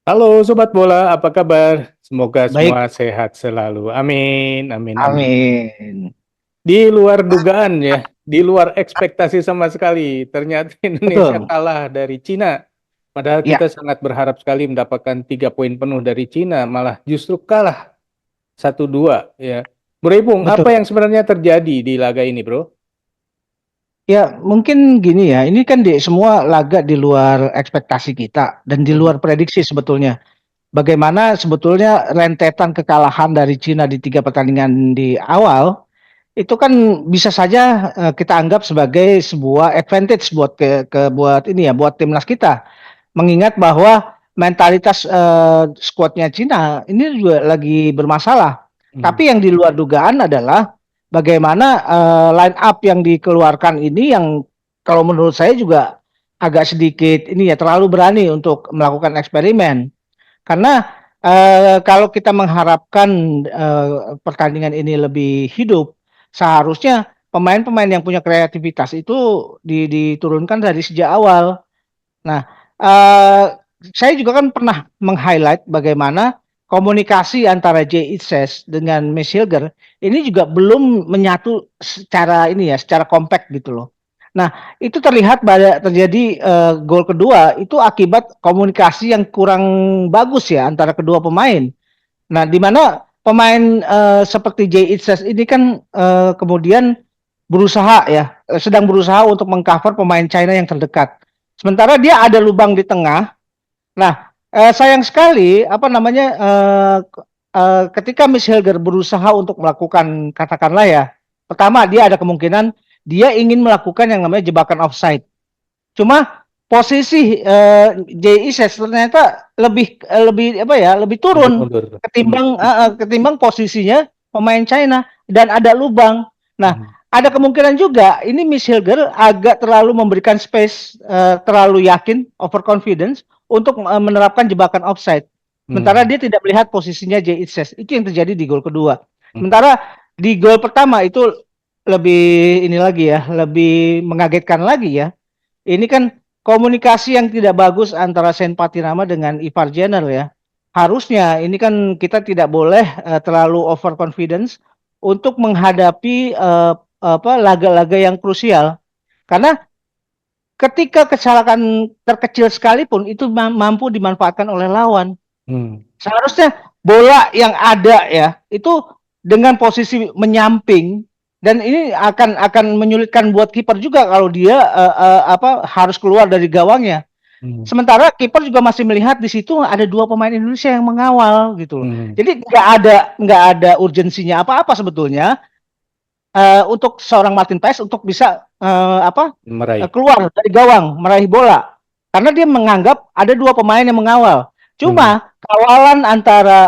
Halo Sobat Bola, apa kabar? Semoga Baik, semua sehat selalu. Amin, amin, amin. amin. Di luar dugaan ya, di luar ekspektasi sama sekali. Ternyata Indonesia Betul. kalah dari Cina. Padahal kita Ya, sangat berharap sekali mendapatkan 3 poin penuh dari Cina, malah justru kalah 1-2 ya. Bro Ipung, apa betul. yang sebenarnya terjadi di laga ini, Bro? Ya, mungkin gini ya. Ini kan di semua laga di luar ekspektasi kita dan di Mhm, luar prediksi sebetulnya. Bagaimana sebetulnya rentetan kekalahan dari Cina di 3 pertandingan di awal itu kan bisa saja kita anggap sebagai sebuah advantage buat buat ini ya, buat timnas kita. Mengingat bahwa mentalitas skuadnya Cina ini juga lagi bermasalah. mhm, Tapi yang di luar dugaan adalah bagaimana line up yang dikeluarkan ini yang kalau menurut saya juga agak sedikit ini ya terlalu berani untuk melakukan eksperimen. Karena kalau kita mengharapkan pertandingan ini lebih hidup, seharusnya pemain-pemain yang punya kreativitas itu diturunkan dari sejak awal. Nah, eee, saya juga kan pernah meng-highlight bagaimana komunikasi antara Jay Itzes dengan Max Hilger ini juga belum menyatu secara ini ya, secara kompak gitu loh. Nah, itu terlihat pada terjadi, gol kedua itu akibat komunikasi yang kurang bagus ya antara kedua pemain. Nah, di mana pemain, seperti Jay Itzes ini kan, kemudian berusaha ya, sedang berusaha untuk meng-cover pemain China yang terdekat. Sementara dia ada lubang di tengah. Nah, sayang sekali apa namanya, ketika Miss Hilger berusaha untuk melakukan katakanlah ya, pertama dia ada kemungkinan dia ingin melakukan yang namanya jebakan offside. Cuma posisi JI ternyata lebih apa ya, lebih turun mundur-mundur. Mhm, ketimbang posisinya pemain China dan ada lubang. Nah, mhm, ada kemungkinan juga ini Miss Hilger agak terlalu memberikan space, terlalu yakin, overconfidence untuk menerapkan jebakan offside. Sementara mhm, dia tidak melihat posisinya Jay Itzes. Itu yang terjadi di gol kedua. mhm, Sementara di gol pertama itu lebih ini lagi ya, lebih mengagetkan lagi ya. Ini kan komunikasi yang tidak bagus antara Sen Patinama dengan Ivar Jenner ya. Harusnya ini kan kita tidak boleh terlalu overconfidence untuk menghadapi apa laga-laga yang krusial. Karena ketika kesalahan terkecil sekalipun itu mampu dimanfaatkan oleh lawan. mhm, Seharusnya bola yang ada ya itu dengan posisi menyamping dan ini akan menyulitkan buat kiper juga kalau dia apa harus keluar dari gawangnya. mhm, Sementara kiper juga masih melihat di situ ada dua pemain Indonesia yang mengawal gitu loh. mhm. Jadi nggak ada urgensinya apa-apa sebetulnya untuk seorang Martin Paes untuk bisa apa Meraih. keluar dari gawang meraih bola karena dia menganggap ada dua pemain yang mengawal. Mhm, Cuma kawalan antara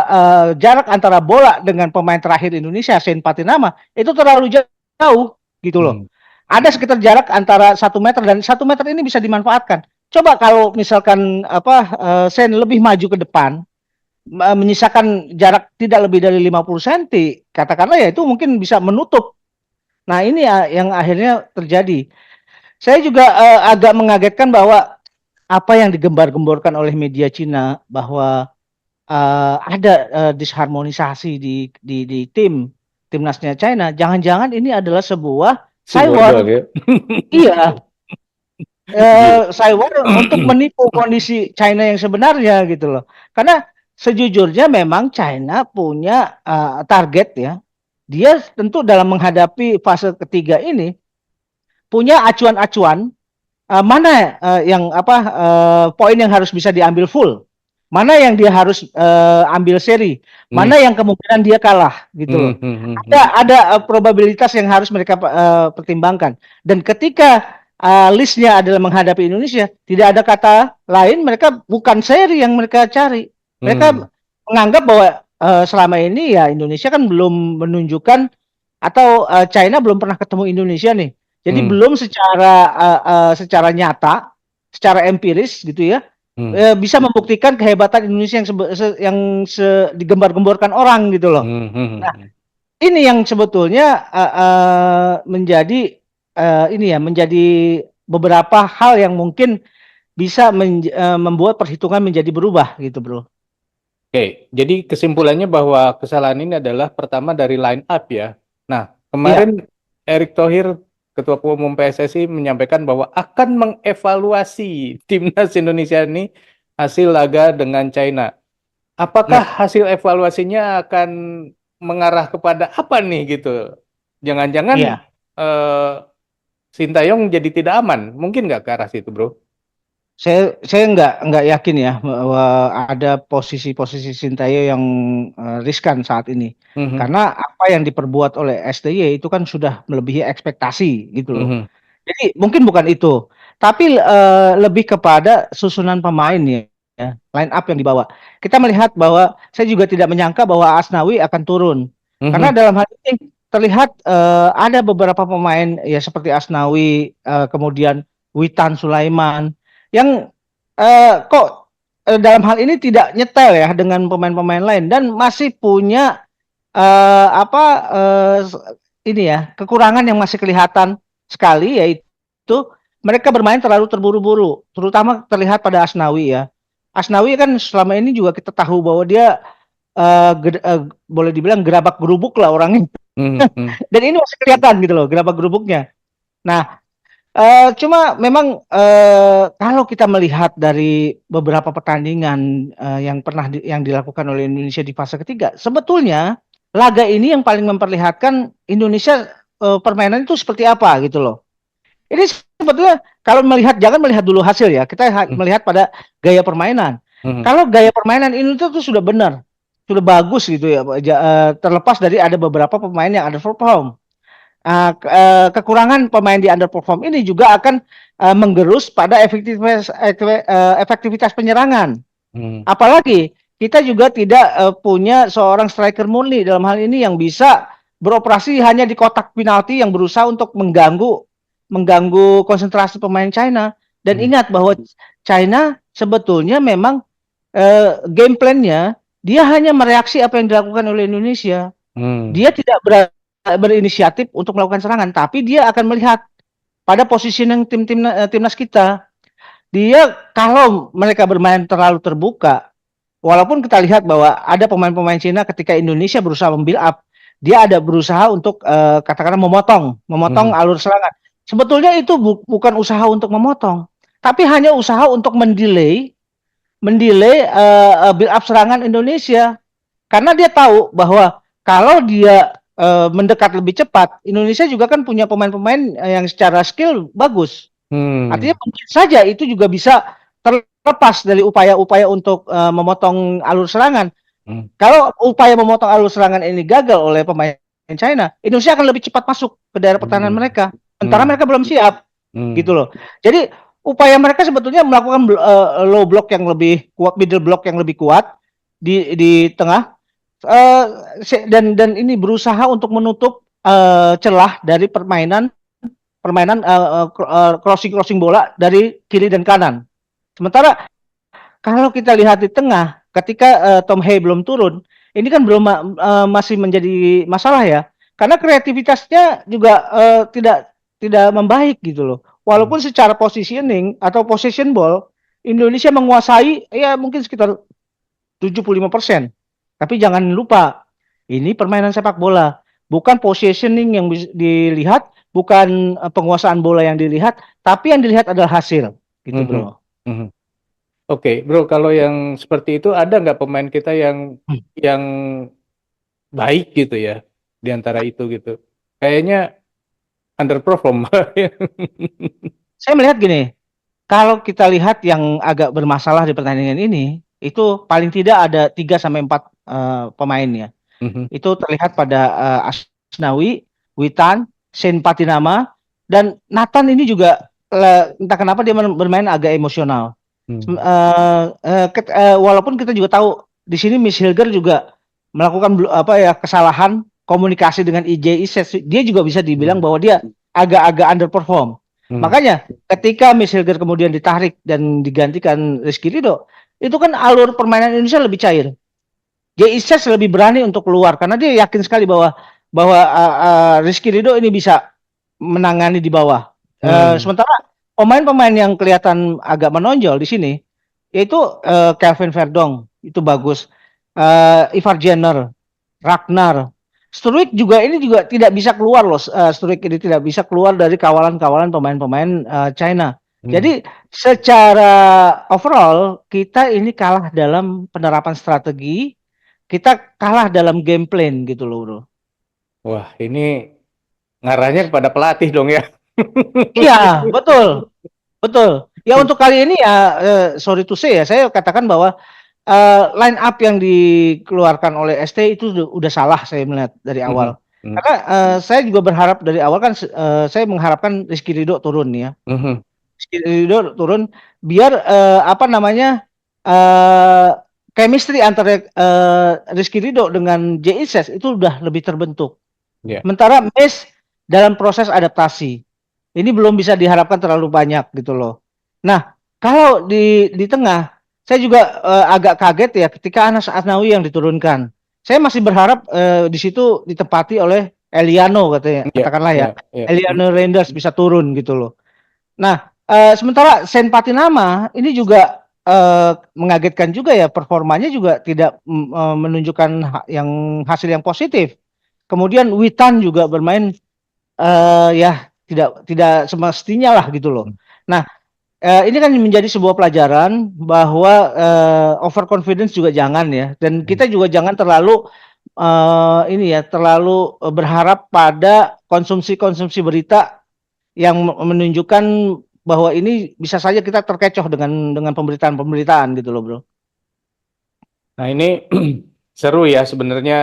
jarak antara bola dengan pemain terakhir Indonesia Shane Patinama itu terlalu jauh gitu loh. mhm, Ada sekitar jarak antara 1 meter dan 1 meter ini bisa dimanfaatkan. Coba kalau misalkan apa Shane lebih maju ke depan menyisakan jarak tidak lebih dari 50 cm, katakanlah ya itu mungkin bisa menutup. Nah, ini ya yang akhirnya terjadi. Saya juga agak mengagetkan bahwa apa yang digembar-gemborkan oleh media Cina bahwa ada disharmonisasi di timnasnya China. Jangan-jangan ini adalah sebuah si bodol cywar. ya. Iya, Gila. cywar untuk menipu kondisi China yang sebenarnya gitu loh. Karena sejujurnya memang China punya target ya. Dia tentu dalam menghadapi fase ketiga ini punya acuan-acuan mana yang apa poin yang harus bisa diambil full, mana yang dia harus ambil seri, Hmm, mana yang kemungkinan dia kalah gitu hmm, loh. hmm, hmm, Ada probabilitas yang harus mereka pertimbangkan. Dan ketika listnya adalah menghadapi Indonesia, tidak ada kata lain, mereka bukan seri yang mereka cari. hmm, Mereka menganggap bahwa selama ini ya Indonesia kan belum menunjukkan atau China belum pernah ketemu Indonesia nih. Jadi hmm, belum secara nyata, secara empiris gitu ya, hmm, bisa membuktikan kehebatan Indonesia digembar-gemborkan orang gitu loh. hmm, hmm, Nah, hmm, ini yang sebetulnya menjadi ini ya, menjadi beberapa hal yang mungkin bisa membuat perhitungan menjadi berubah gitu, Bro. Oke, jadi kesimpulannya bahwa kesalahan ini adalah pertama dari line up ya. Nah, Iya, kemarin Erick Thohir, Ketua Umum PSSI menyampaikan bahwa akan mengevaluasi timnas Indonesia ini hasil laga dengan China. Apakah iya. hasil evaluasinya akan mengarah kepada apa nih gitu? Jangan-jangan Iya. eh, Sintayong jadi tidak aman? Mungkin nggak ke arah situ, bro? Saya nggak yakin ya bahwa ada posisi-posisi Sintayong yang riskan saat ini. Mhm, Karena apa yang diperbuat oleh STY itu kan sudah melebihi ekspektasi gitu loh. mhm, Jadi mungkin bukan itu, tapi lebih kepada susunan pemain ya, line up yang dibawa. Kita melihat bahwa saya juga tidak menyangka bahwa Asnawi akan turun. Karena mhm, dalam hal ini terlihat ada beberapa pemain ya seperti Asnawi, kemudian Witan Sulaiman yang kok dalam hal ini tidak nyetel ya dengan pemain-pemain lain dan masih punya apa ini ya kekurangan yang masih kelihatan sekali yaitu mereka bermain terlalu terburu-buru, terutama terlihat pada Asnawi ya. Asnawi kan selama ini juga kita tahu bahwa dia boleh dibilang gerabak gerubuk lah orangnya. mhm, mhm, Dan ini masih kelihatan gitu loh gerabak gerubuknya. Nah, cuma memang kalau kita melihat dari beberapa pertandingan yang yang dilakukan oleh Indonesia di fase ketiga, sebetulnya laga ini yang paling memperlihatkan Indonesia permainan itu seperti apa gitu loh. Ini sebetulnya kalau melihat jangan melihat dulu hasil ya, kita mhm, melihat pada gaya permainan. mhm, Kalau gaya permainan Indonesia itu sudah benar, sudah bagus gitu ya, terlepas dari ada beberapa pemain yang underperform. Kekurangan pemain di underperform ini juga akan menggerus pada efektivitas penyerangan. mhm, Apalagi kita juga tidak punya seorang striker murni dalam hal ini yang bisa beroperasi hanya di kotak penalti yang berusaha untuk mengganggu konsentrasi pemain China. Dan mhm, ingat bahwa China sebetulnya memang game plan-nya dia hanya mereaksi apa yang dilakukan oleh Indonesia. mhm, Dia tidak berinisiatif untuk melakukan serangan, tapi dia akan melihat pada positioning timnas kita. Dia kalau mereka bermain terlalu terbuka, walaupun kita lihat bahwa ada pemain-pemain Cina ketika Indonesia berusaha membuild up, dia ada berusaha untuk katakanlah memotong mhm, alur serangan. Sebetulnya itu bukan usaha untuk memotong, tapi hanya usaha untuk mendelay build up serangan Indonesia. Karena dia tahu bahwa kalau dia mendekat lebih cepat, Indonesia juga kan punya pemain-pemain yang secara skill bagus. Artinya mhm, mungkin saja itu juga bisa terlepas dari upaya-upaya untuk memotong alur serangan. mhm, Kalau upaya memotong alur serangan ini gagal oleh pemain China, Indonesia akan lebih cepat masuk ke daerah pertahanan mhm, mereka. Sementara mhm, mereka belum siap, gitu mhm, loh. Jadi upaya mereka sebetulnya melakukan low block yang lebih kuat, middle block yang lebih kuat di tengah, uh, dan ini berusaha untuk menutup celah dari permainan permainan crossing crossing bola dari kiri dan kanan. Sementara kalau kita lihat di tengah, ketika Tom Hay belum turun, ini kan belum masih menjadi masalah ya, karena kreativitasnya juga tidak membaik gitu loh. Walaupun secara positioning atau possession ball Indonesia menguasai ya mungkin sekitar 75%. Tapi jangan lupa, ini permainan sepak bola, bukan positioning yang dilihat, bukan penguasaan bola yang dilihat, tapi yang dilihat adalah hasil, gitu mhm, bro. mhm. Oke, bro, kalau yang seperti itu ada nggak pemain kita yang baik gitu ya di antara itu gitu? Kayaknya underperform. Saya melihat gini, kalau kita lihat yang agak bermasalah di pertandingan ini, itu paling tidak ada 3 sampai 4 pemain ya. Mhm, Itu terlihat pada Asnawi, Witan, Sen Patinama, dan Nathan ini juga entah kenapa dia bermain agak emosional. mhm, Walaupun kita juga tahu di sini Miss Hilger juga melakukan apa ya kesalahan komunikasi dengan IJ Ises, dia juga bisa dibilang mhm, bahwa dia agak-agak underperform. mhm, Makanya ketika Miss Hilger kemudian ditarik dan digantikan Rizky Ridho, itu kan alur permainan Indonesia lebih cair. Ises lebih berani untuk keluar karena dia yakin sekali bahwa Rizky Ridho ini bisa menangani di bawah. mhm, Sementara pemain-pemain yang kelihatan agak menonjol di sini yaitu Calvin Verdong itu bagus, Ivar Jenner, Ragnar, Sturridge juga ini juga tidak bisa keluar loh. Sturridge ini tidak bisa keluar dari kawalan-kawalan pemain-pemain China. Hmm. Jadi secara overall kita ini kalah dalam penerapan strategi, kita kalah dalam game plan gitu loh, bro. Wah, ini ngarahnya kepada pelatih dong ya. Iya, betul, betul. Ya untuk kali ini ya, sorry to say ya, saya katakan bahwa line up yang dikeluarkan oleh ST itu udah salah saya melihat dari Mhm, awal. mhm, Karena saya juga berharap dari awal kan saya mengharapkan Rizky Ridho turun ya. mhm. Rizky Ridho turun biar apa namanya eh chemistry antara Rizky Ridho dengan J Ises itu udah lebih terbentuk. Ya. Sementara Mes dalam proses adaptasi. Ini belum bisa diharapkan terlalu banyak gitu loh. Nah, kalau di tengah, saya juga agak kaget ya ketika Anas Asnawi yang diturunkan. Saya masih berharap di situ ditempati oleh Eliano katanya, Ya, katakanlah ya. ya, ya. Eliano Reinders bisa turun gitu loh. Nah, sementara Sen Patinama ini juga mengagetkan juga ya, performanya juga tidak menunjukkan yang hasil yang positif. Kemudian Witan juga bermain ya tidak semestinya lah gitu loh. Nah, ini kan menjadi sebuah pelajaran bahwa overconfidence juga jangan ya, dan Hmm. kita juga jangan terlalu ini ya, terlalu berharap pada konsumsi-konsumsi berita yang menunjukkan bahwa ini bisa saja kita terkecoh dengan pemberitaan-pemberitaan gitu loh, Bro. Nah, ini seru ya sebenarnya,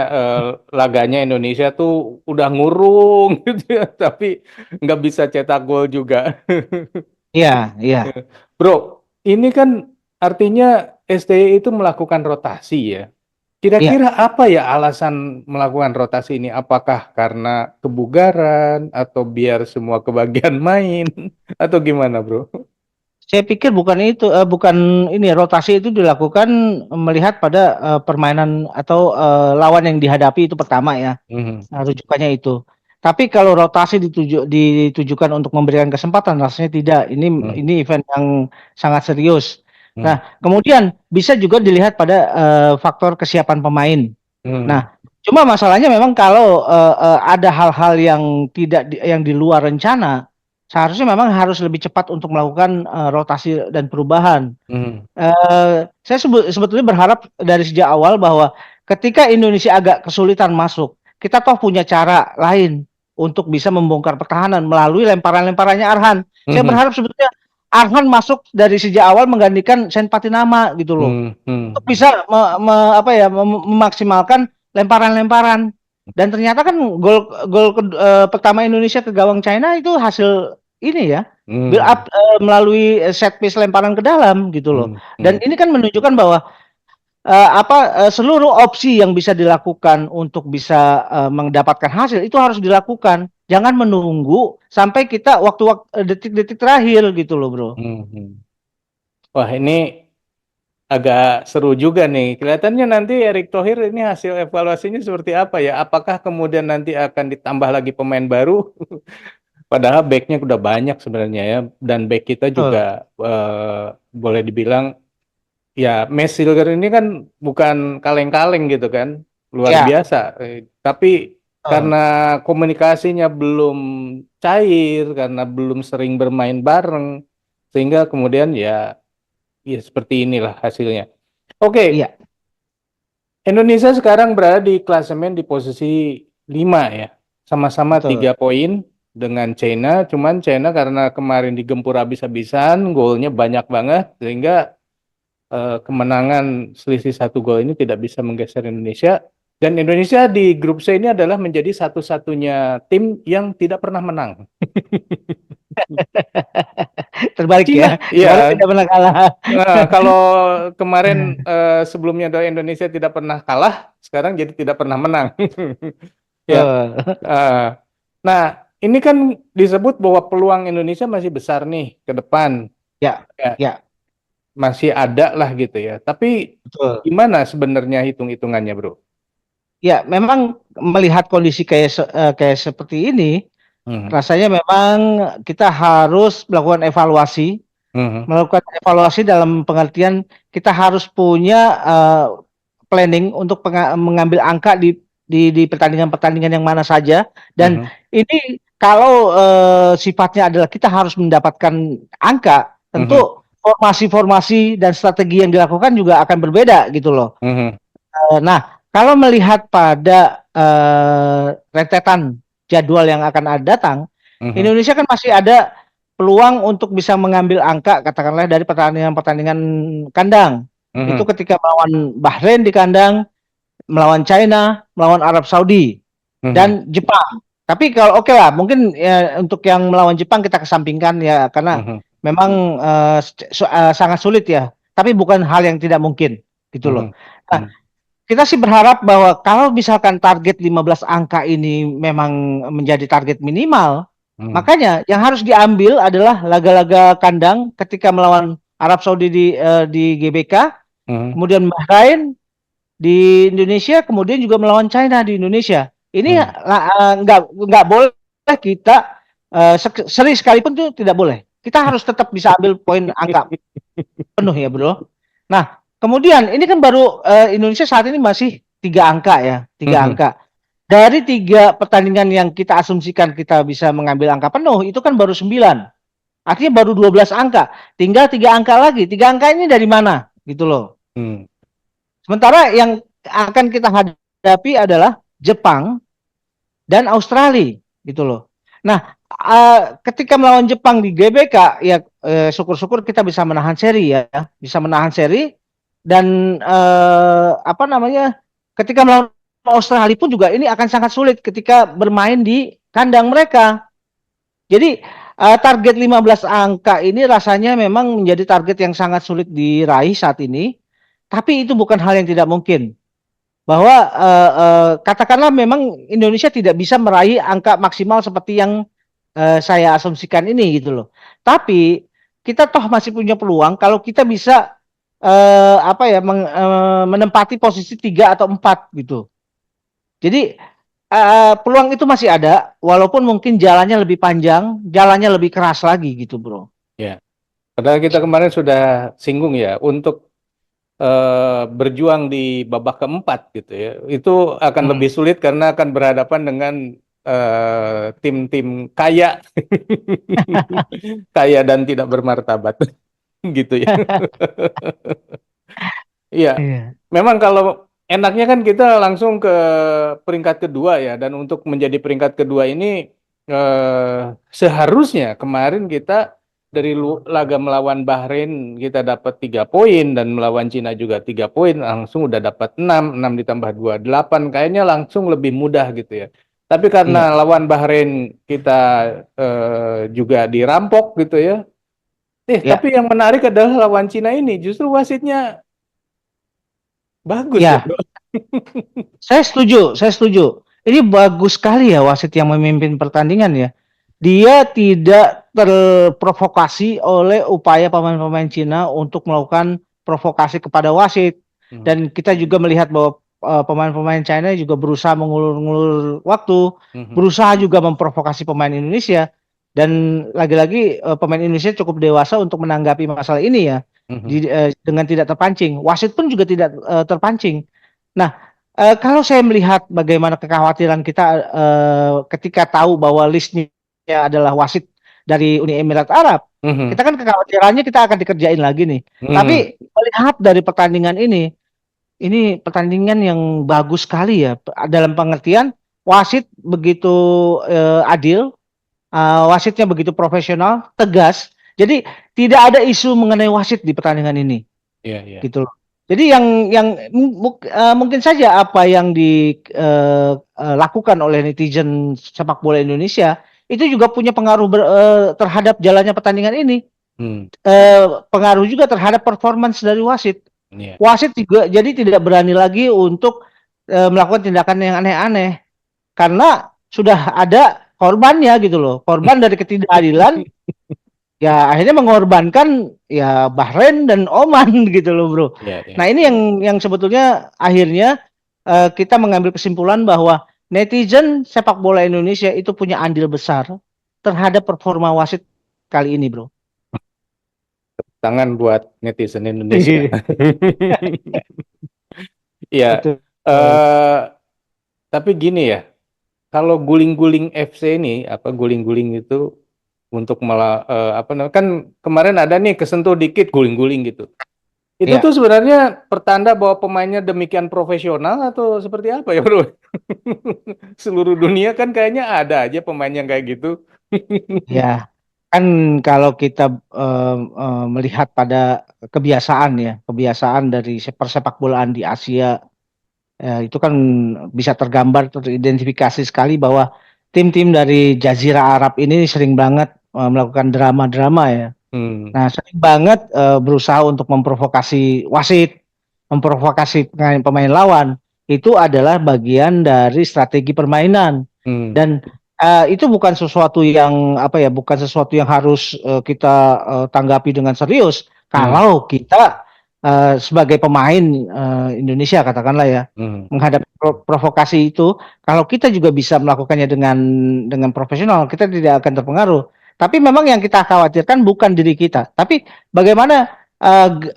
laganya Indonesia tuh udah ngurung gitu ya, tapi nggak bisa cetak gol juga. Iya, iya, Bro, ini kan artinya STY itu melakukan rotasi ya. iya. Kira-kira apa ya alasan melakukan rotasi ini? Apakah karena kebugaran atau biar semua kebagian main atau gimana, Bro? Saya pikir bukan itu, bukan ini rotasi itu dilakukan melihat pada permainan atau lawan yang dihadapi itu pertama ya. Mhm, Nah, rujukannya itu. Tapi kalau rotasi ditujukan untuk memberikan kesempatan, rasanya tidak. Ini mhm, ini event yang sangat serius. mhm, Nah, kemudian bisa juga dilihat pada faktor kesiapan pemain. mhm, Nah, cuma masalahnya memang kalau ada hal-hal yang tidak yang di luar rencana, seharusnya memang harus lebih cepat untuk melakukan rotasi dan perubahan. mhm, Saya sebetulnya berharap dari sejak awal bahwa ketika Indonesia agak kesulitan masuk, kita toh punya cara lain untuk bisa membongkar pertahanan melalui lemparan-lemparannya Arhan. Saya mhm, berharap sebetulnya Arhan masuk dari sejak awal menggantikan Sen Patinama gitu loh. mhm, Untuk mhm, bisa apa ya memaksimalkan lemparan-lemparan. Dan ternyata kan gol gol pertama Indonesia ke gawang China itu hasil ini ya, build mhm, up melalui set piece lemparan ke dalam gitu loh. mhm, Dan mhm, ini kan menunjukkan bahwa seluruh opsi yang bisa dilakukan untuk bisa mendapatkan hasil itu harus dilakukan. Jangan menunggu sampai kita waktu-waktu detik-detik terakhir gitu loh, Bro. mhm. Wah, ini agak seru juga nih. Kelihatannya nanti Erick Thohir ini hasil evaluasinya seperti apa ya? Apakah kemudian nanti akan ditambah lagi pemain baru? Padahal backnya udah banyak sebenarnya ya. Dan back kita juga Betul. boleh dibilang ya, Mes Silger ini kan bukan kaleng-kaleng gitu kan, luar Ya, biasa. Tapi karena betul. komunikasinya belum cair, karena belum sering bermain bareng, sehingga kemudian ya seperti inilah hasilnya. Oke, Iya, Indonesia sekarang berada di klasemen di posisi 5 ya, sama-sama betul. 3 poin dengan China. Cuman China karena kemarin digempur habis-habisan, golnya banyak banget, sehingga kemenangan selisih 1 gol ini tidak bisa menggeser Indonesia. Dan Indonesia di grup C ini adalah menjadi satu-satunya tim yang tidak pernah menang. Terbalik Cina, ya. Kemarin ya. tidak pernah kalah. Kalau kemarin sebelumnya adalah Indonesia tidak pernah kalah, sekarang jadi tidak pernah menang. Ya. Betul. Eh, nah, ini kan disebut bahwa peluang Indonesia masih besar nih ke depan. Ya, Ya, ya, masih ada lah gitu ya. Tapi betul. gimana sebenarnya hitung-hitungannya, Bro? Ya, memang melihat kondisi kayak kayak seperti ini, rasanya memang kita harus melakukan evaluasi dalam pengertian kita harus punya planning untuk mengambil angka di pertandingan-pertandingan yang mana saja, dan ini kalau sifatnya adalah kita harus mendapatkan angka, tentu formasi-formasi dan strategi yang dilakukan juga akan berbeda gitu loh. Nah, kalau melihat pada rentetan jadwal yang akan datang, Indonesia kan masih ada peluang untuk bisa mengambil angka, katakanlah dari pertandingan-pertandingan kandang. Itu ketika melawan Bahrain di kandang, melawan China, melawan Arab Saudi, dan Jepang. Tapi kalau oke lah, mungkin ya, untuk yang melawan Jepang kita kesampingkan ya, karena memang sangat sulit ya. Tapi bukan hal yang tidak mungkin gitu loh. Nah, kita sih berharap bahwa kalau misalkan target 15 angka ini memang menjadi target minimal, makanya yang harus diambil adalah laga-laga kandang ketika melawan Arab Saudi di GBK, kemudian Bahrain di Indonesia, kemudian juga melawan China di Indonesia. Ini nggak boleh kita seri sekalipun itu tidak boleh. Kita harus tetap bisa ambil poin angka penuh ya bro. Nah, kemudian ini kan baru Indonesia saat ini masih 3 angka ya, 3 angka. Dari 3 pertandingan yang kita asumsikan kita bisa mengambil angka penuh, itu kan baru 9. Artinya baru 12 angka. Tinggal 3 angka lagi. 3 angka ini dari mana? Gitu loh. Sementara yang akan kita hadapi adalah Jepang dan Australia. Gitu loh. Nah, ketika melawan Jepang di GBK, ya syukur-syukur kita bisa menahan seri ya. Bisa menahan seri. Dan ketika melawan Australia pun juga ini akan sangat sulit ketika bermain di kandang mereka. Jadi target 15 angka ini rasanya memang menjadi target yang sangat sulit diraih saat ini. Tapi itu bukan hal yang tidak mungkin. Bahwa katakanlah memang Indonesia tidak bisa meraih angka maksimal seperti yang saya asumsikan ini gitu loh. Tapi kita toh masih punya peluang kalau kita bisa menempati posisi 3 atau 4 gitu. Jadi peluang itu masih ada, walaupun mungkin jalannya lebih panjang, jalannya lebih keras lagi gitu, bro. Ya, padahal kita kemarin sudah singgung ya, untuk berjuang di babak keempat gitu ya, itu akan lebih sulit karena akan berhadapan dengan tim-tim kaya, kaya dan tidak bermartabat, gitu ya. Iya, memang kalau enaknya kan kita langsung ke peringkat kedua ya, dan untuk menjadi peringkat kedua ini seharusnya kemarin kita dari laga melawan Bahrain kita dapat 3 poin, dan melawan Cina juga 3 poin, langsung udah dapat 6 ditambah 2, 8, kayaknya langsung lebih mudah gitu ya. Tapi karena lawan Bahrain kita juga dirampok gitu ya. Tapi yang menarik adalah lawan Cina ini justru wasitnya bagus ya, bro. Saya setuju. Ini bagus sekali ya wasit yang memimpin pertandingan ya. Dia tidak terprovokasi oleh upaya pemain-pemain Cina untuk melakukan provokasi kepada wasit. Dan kita juga melihat bahwa pemain-pemain China juga berusaha mengulur-ngulur waktu, berusaha juga memprovokasi pemain Indonesia. Dan lagi-lagi pemain Indonesia cukup dewasa untuk menanggapi masalah ini ya. Dengan tidak terpancing. Wasit pun juga tidak terpancing. Nah, kalau saya melihat bagaimana kekhawatiran kita ketika tahu bahwa listnya adalah wasit dari Uni Emirat Arab, kita kan kekhawatirannya kita akan dikerjain lagi nih. Tapi melihat dari pertandingan ini pertandingan yang bagus sekali ya, dalam pengertian wasit begitu adil, wasitnya begitu profesional, tegas. Jadi tidak ada isu mengenai wasit di pertandingan ini, gitu loh. Jadi yang mungkin saja apa yang dilakukan oleh netizen sepak bola Indonesia itu juga punya pengaruh terhadap jalannya pertandingan ini. Pengaruh juga terhadap performance dari wasit. Wasit juga jadi tidak berani lagi untuk melakukan tindakan yang aneh-aneh karena sudah ada korbannya gitu loh. Korban dari ketidakadilan ya akhirnya mengorbankan ya Bahrain dan Oman gitu loh, bro. Nah ini yang sebetulnya akhirnya kita mengambil kesimpulan bahwa netizen sepak bola Indonesia itu punya andil besar terhadap performa wasit kali ini, bro. Tangan buat netizen Indonesia. Iya, Betul. eh tapi gini ya, kalau guling-guling FC ini, apa guling-guling itu untuk malah apa namanya kan kemarin ada nih kesentuh dikit guling-guling gitu. Itu tuh Ya, sebenarnya pertanda bahwa pemainnya demikian profesional atau seperti apa ya bro? Seluruh dunia kan kayaknya ada aja pemain yang kayak gitu. ya. Kan kalau kita melihat pada kebiasaan ya, kebiasaan dari persepak bolaan di Asia, itu kan bisa tergambar, teridentifikasi sekali bahwa tim-tim dari Jazirah Arab ini sering banget melakukan drama-drama ya. Hmm, Nah, sering banget berusaha untuk memprovokasi wasit, memprovokasi pemain lawan. Itu adalah bagian dari strategi permainan. hmm, Dan itu bukan sesuatu yang apa ya, bukan sesuatu yang harus kita tanggapi dengan serius. hmm, Kalau kita sebagai pemain Indonesia katakanlah ya, hmm, menghadapi provokasi itu, kalau kita juga bisa melakukannya dengan profesional, kita tidak akan terpengaruh. Tapi memang yang kita khawatirkan bukan diri kita, tapi bagaimana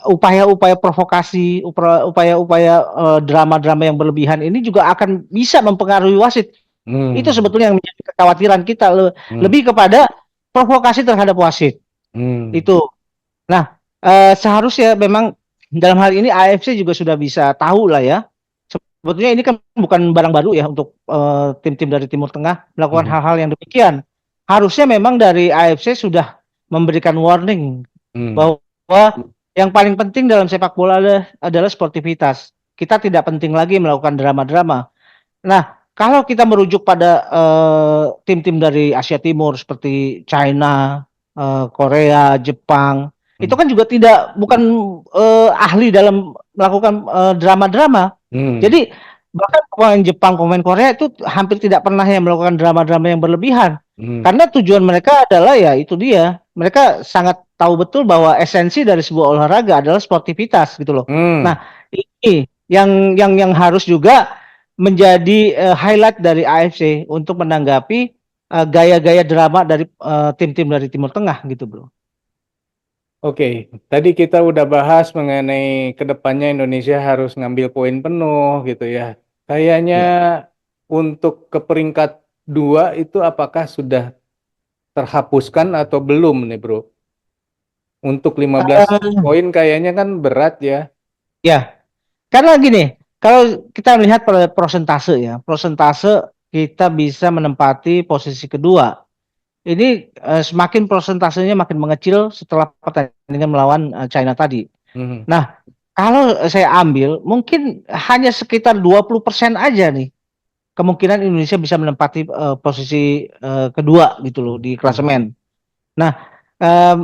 upaya-upaya provokasi, upaya-upaya drama-drama yang berlebihan ini juga akan bisa mempengaruhi wasit. Itu hmm, sebetulnya yang menjadi kekhawatiran kita, hmm, lebih kepada provokasi terhadap wasit. hmm, Itu. Nah, seharusnya memang dalam hal ini AFC juga sudah bisa tahu lah ya. Sebetulnya ini kan bukan barang baru ya untuk tim-tim dari Timur Tengah melakukan hmm, hal-hal yang demikian. Harusnya memang dari AFC sudah memberikan warning hmm, bahwa yang paling penting dalam sepak bola adalah sportivitas. Kita tidak penting lagi melakukan drama-drama. Nah, kalau kita merujuk pada tim-tim dari Asia Timur seperti China, Korea, Jepang, itu hmm, kan juga bukan ahli dalam melakukan drama-drama. hmm, Jadi bahkan pemain Jepang, pemain Korea itu hampir tidak pernah yang melakukan drama-drama yang berlebihan. hmm, Karena tujuan mereka adalah ya itu dia. Mereka sangat tahu betul bahwa esensi dari sebuah olahraga adalah sportivitas gitu loh. Nah, hmm. ini yang harus juga menjadi highlight dari AFC untuk menanggapi gaya-gaya drama dari tim-tim dari Timur Tengah gitu, Bro. Oke, tadi kita udah bahas mengenai kedepannya Indonesia harus ngambil poin penuh gitu ya. Kayaknya Ya. untuk ke peringkat 2 itu apakah sudah terhapuskan atau belum nih bro? Untuk 15 poin kayaknya kan berat ya. Ya, karena gini, kalau kita melihat pada prosentase ya, prosentase kita bisa menempati posisi kedua. Ini semakin prosentasenya makin mengecil setelah pertandingan melawan China tadi. Mhm, Nah, kalau saya ambil mungkin hanya sekitar 20% aja nih kemungkinan Indonesia bisa menempati posisi kedua gitu loh di mhm, klasemen. Nah,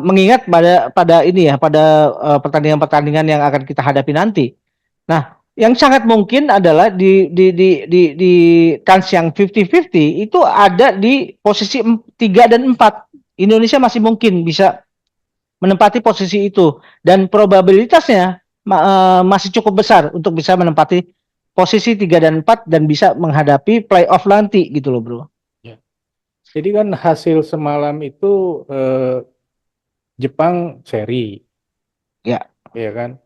mengingat pada ini ya, pada pertandingan-pertandingan yang akan kita hadapi nanti. Nah, yang sangat mungkin adalah di kans yang 50-50 itu ada di posisi 3 dan 4. Indonesia masih mungkin bisa menempati posisi itu dan probabilitasnya masih cukup besar untuk bisa menempati posisi 3 dan 4 dan bisa menghadapi playoff nanti gitu loh, Bro. ya. Jadi kan hasil semalam itu Jepang seri, Ya, ya kan?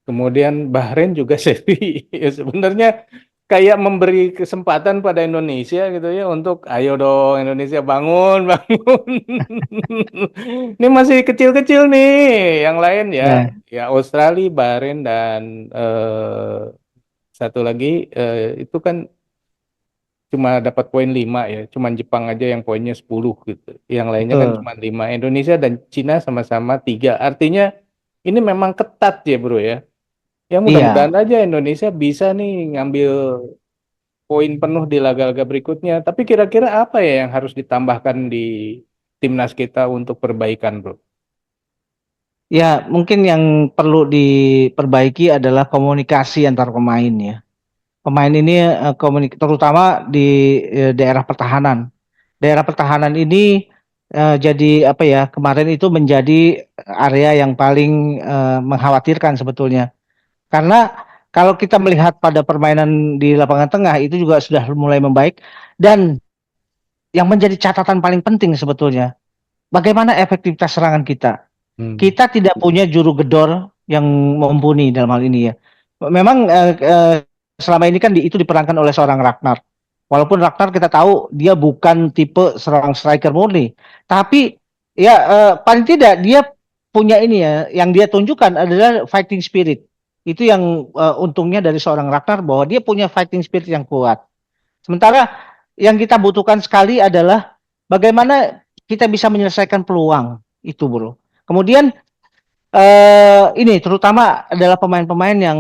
Kemudian Bahrain juga seri. Ya sebenarnya kayak memberi kesempatan pada Indonesia gitu ya untuk ayo dong Indonesia bangun, bangun. Ini masih kecil-kecil nih. Yang lain ya, ya, ya Australia, Bahrain dan satu lagi itu kan cuma dapat poin 5 ya. Cuman Jepang aja yang poinnya 10 gitu. Yang lainnya kan betul. cuma 5. Indonesia dan Cina sama-sama 3. Artinya ini memang ketat ya bro ya. Ya Iya. mudah-mudahan aja Indonesia bisa nih ngambil poin penuh di laga-laga berikutnya. Tapi kira-kira apa ya yang harus ditambahkan di timnas kita untuk perbaikan, bro? Ya, mungkin yang perlu diperbaiki adalah komunikasi antar pemain ya. Pemain ini terutama di daerah pertahanan. Daerah pertahanan ini jadi apa ya? Kemarin itu menjadi area yang paling mengkhawatirkan sebetulnya. Karena kalau kita melihat pada permainan di lapangan tengah itu juga sudah mulai membaik, dan yang menjadi catatan paling penting sebetulnya, bagaimana efektivitas serangan kita. Kita tidak punya juru gedor yang mumpuni dalam hal ini ya. Memang selama ini kan itu diperankan oleh seorang Ragnar. Walaupun Ragnar kita tahu dia bukan tipe serang striker murni, tapi ya paling tidak dia punya ini ya, yang dia tunjukkan adalah fighting spirit. Itu yang untungnya dari seorang Ragnar, bahwa dia punya fighting spirit yang kuat. Sementara yang kita butuhkan sekali adalah bagaimana kita bisa menyelesaikan peluang itu, bro. Kemudian ini terutama adalah pemain-pemain yang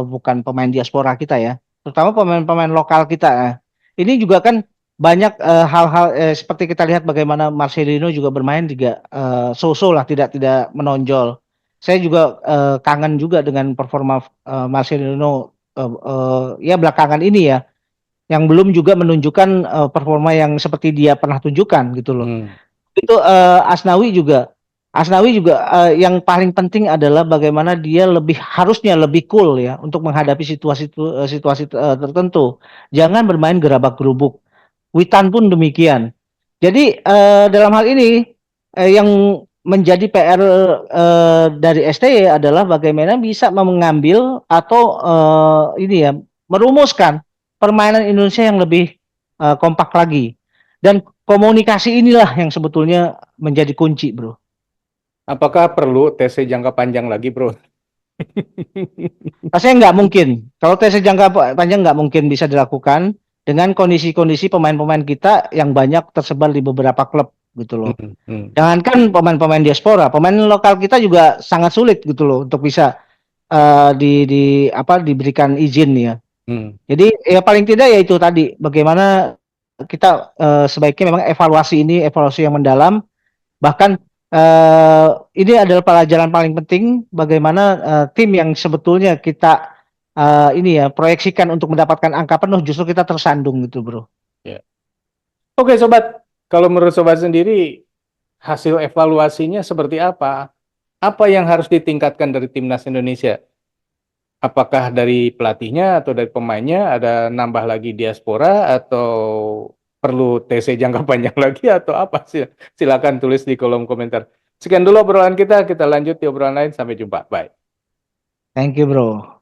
bukan pemain diaspora kita ya, terutama pemain-pemain lokal kita. Ini juga kan banyak hal-hal seperti kita lihat bagaimana Marcelino juga bermain juga so-so lah, tidak menonjol. Saya juga kangen juga dengan performa Marcelino ya belakangan ini ya, yang belum juga menunjukkan performa yang seperti dia pernah tunjukkan gitu loh. Itu Asnawi juga yang paling penting adalah bagaimana dia harusnya lebih cool ya untuk menghadapi situasi tertentu. Jangan bermain gerabak-gerubuk. Witan pun demikian. Jadi dalam hal ini yang menjadi PR dari STY adalah bagaimana bisa mengambil atau ini ya merumuskan permainan Indonesia yang lebih kompak lagi. Dan komunikasi inilah yang sebetulnya menjadi kunci, bro. Apakah perlu TC jangka panjang lagi, bro? Rasanya nggak mungkin. Kalau TC jangka panjang nggak mungkin bisa dilakukan dengan kondisi-kondisi pemain-pemain kita yang banyak tersebar di beberapa klub gitu loh. Jangankan pemain-pemain diaspora, pemain lokal kita juga sangat sulit gitu loh untuk bisa diberikan izin ya. Jadi ya paling tidak ya itu tadi, bagaimana kita sebaiknya memang evaluasi yang mendalam. Bahkan ini adalah pelajaran paling penting bagaimana tim yang sebetulnya kita ini ya proyeksikan untuk mendapatkan angka penuh, justru kita tersandung gitu, bro. Ya. Oke, sobat. Kalau menurut sobat sendiri, hasil evaluasinya seperti apa? Apa yang harus ditingkatkan dari timnas Indonesia? Apakah dari pelatihnya atau dari pemainnya, ada nambah lagi diaspora atau perlu TC jangka panjang lagi atau apa sih? Silakan tulis di kolom komentar. Sekian dulu obrolan kita lanjut di obrolan lain. Sampai jumpa. Bye. Thank you, bro.